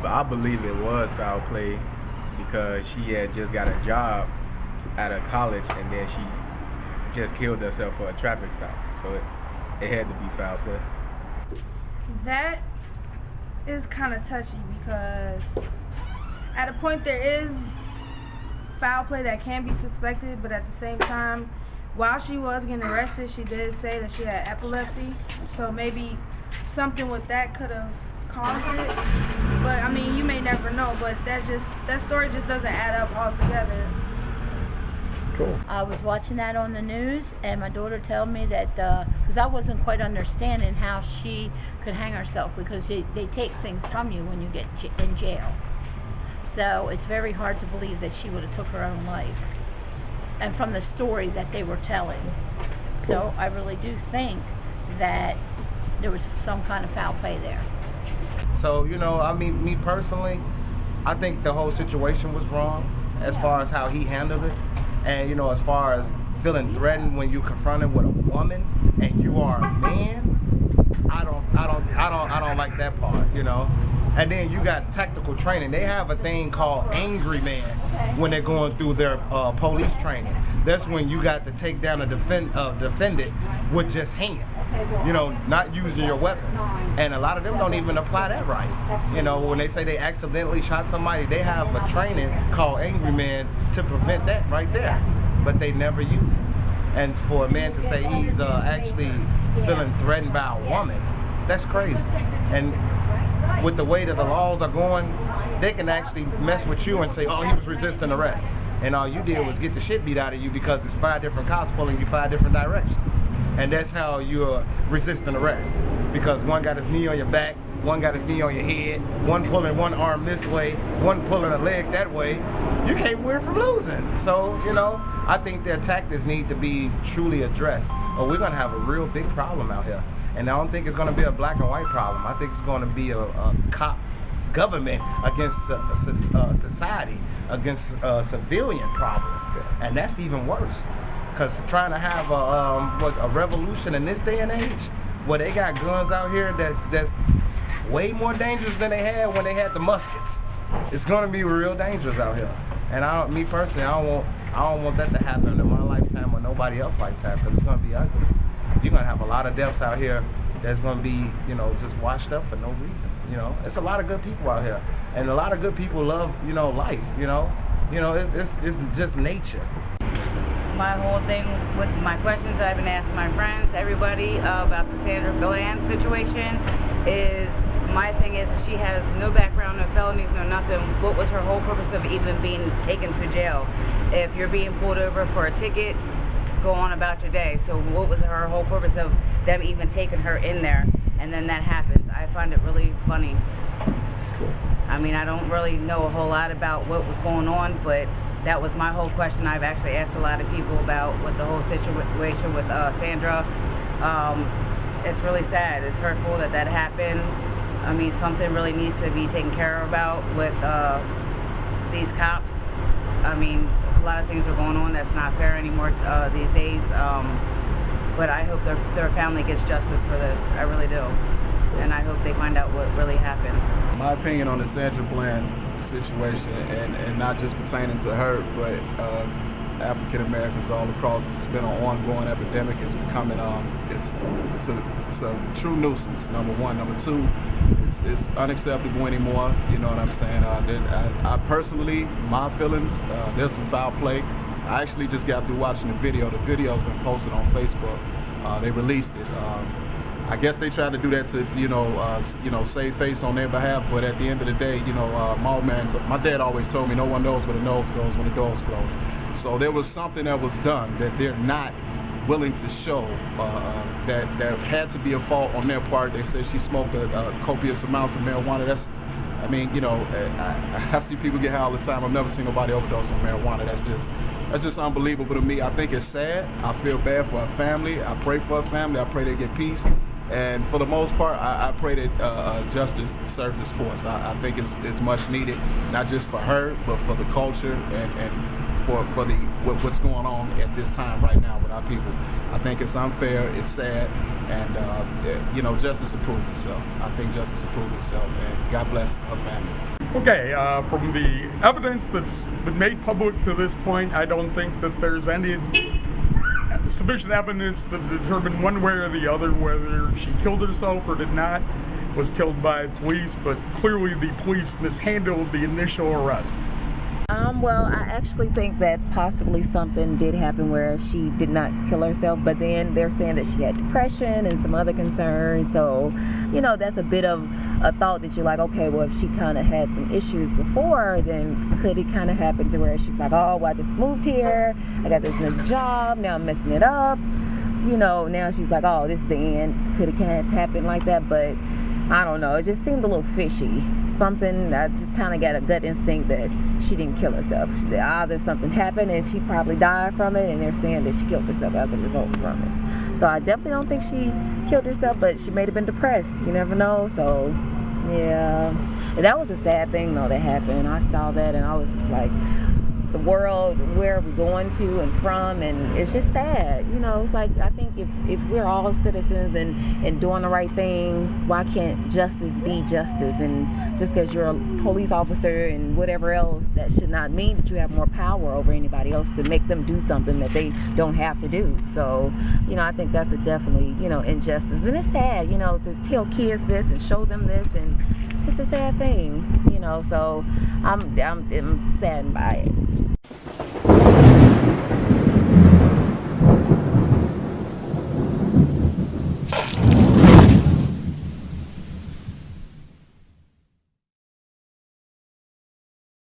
I believe it was foul play because she had just got a job out of college and then she just killed herself for a traffic stop. So it had to be foul play. That is kind of touchy because at a point there is foul play that can be suspected, but at the same time, while she was getting arrested, she did say that she had epilepsy. So maybe something with that could have caused it. But I mean, you may never know. But that story just doesn't add up altogether. Cool. I was watching that on the news, and my daughter told me that because I wasn't quite understanding how she could hang herself because they take things from you when you get in jail. So it's very hard to believe that she would have took her own life. And from the story that they were telling. So I really do think that there was some kind of foul play there. So, I mean, me personally, I think the whole situation was wrong as far as how he handled it. And, as far as feeling threatened when you're confronted with a woman and you are a man, I don't like that part, And then you got tactical training. They have a thing called angry man when they're going through their police training. That's when you got to take down a defendant with just hands, not using your weapon. And a lot of them don't even apply that right. When they say they accidentally shot somebody, they have a training called angry man to prevent that right there. But they never use it. And for a man to say he's actually feeling threatened by a woman, that's crazy. And with the way that the laws are going, they can actually mess with you and say, oh, he was resisting arrest. And all you did was get the shit beat out of you because it's 5 different cops pulling you 5 different directions. And that's how you're resisting arrest. Because one got his knee on your back, one got his knee on your head, one pulling one arm this way, one pulling a leg that way. You can't win from losing. So, I think their tactics need to be truly addressed, or we're going to have a real big problem out here. And I don't think it's going to be a black and white problem. I think it's going to be a cop government against society, against a civilian problem. And that's even worse. Because trying to have a revolution in this day and age, where they got guns out here that's way more dangerous than they had when they had the muskets. It's going to be real dangerous out here. And me personally, I don't want that to happen in my lifetime or nobody else's lifetime, because it's going to be ugly. You're going to have a lot of deaths out here that's going to be, just washed up for no reason. It's a lot of good people out here, and a lot of good people love, life. It's just nature. My whole thing with my questions that I've been asking my friends, everybody, about the Sandra Bland situation is, my thing is she has no background, no felonies, no nothing. What was her whole purpose of even being taken to jail? If you're being pulled over for a ticket, go on about your day. So what was her whole purpose of them even taking her in there? And then that happens. I find it really funny. I mean, I don't really know a whole lot about what was going on, but that was my whole question. I've actually asked a lot of people about what the whole situation with Sandra. It's really sad. It's hurtful that happened. I mean, something really needs to be taken care of about with these cops. I mean, a lot of things are going on that's not fair anymore these days. But I hope their family gets justice for this. I really do. And I hope they find out what really happened. My opinion on the Sandra Bland situation, and not just pertaining to her, but African Americans all across, this has been an ongoing epidemic. It's becoming it's a true nuisance, number one. Number two, it's unacceptable anymore. You know what I'm saying? I personally, my feelings, there's some foul play. I actually just got through watching the video. The video's been posted on Facebook. They released it. I guess they tried to do that to, save face on their behalf. But at the end of the day, my dad always told me no one knows where the nose goes when the door's closed. So there was something that was done that they're not willing to show. That had to be a fault on their part. They said she smoked a copious amounts of marijuana. I see people get high all the time. I've never seen nobody overdose on marijuana. That's just unbelievable to me. I think it's sad. I feel bad for her family. I pray for her family. I pray they get peace. And for the most part, I pray that justice serves its course. I think it's much needed, not just for her, but for the culture and for the what's going on at this time right now with our people. I think it's unfair, it's sad, and you know, justice will prove itself. I think justice will prove itself, and God bless her family. Okay, from the evidence that's been made public to this point, I don't think that there's any sufficient evidence to determine one way or the other whether she killed herself or did not, was killed by police, but clearly the police mishandled the initial arrest. Well, I actually think that possibly something did happen where she did not kill herself, but then they're saying that she had depression and some other concerns. So, you know, that's a bit of a thought that you're like, okay, well, if she kind of had some issues before, then could it kind of happen to where she's like, oh, well, I just moved here, I got this new job, now I'm messing it up. You know, now she's like, oh, this is the end. Could it kind of happen like that? But I don't know. It just seemed a little fishy. Something, I just kind of got a gut instinct that she didn't kill herself. Either something happened and she probably died from it, and they're saying that she killed herself as a result from it. So I definitely don't think she killed herself, but she may have been depressed. You never know. So, yeah. And that was a sad thing, though, that happened. I saw that, and I was just like, the world, where are we going to and from? And it's just sad. You know, it's like, I think if we're all citizens and doing the right thing, why can't justice be justice? And just because you're a police officer and whatever else, that should not mean that you have more power over anybody else to make them do something that they don't have to do. So, you know, I think that's a definitely, you know, injustice. And it's sad, you know, to tell kids this and show them this, and it's a sad thing, you know, so I'm saddened by it.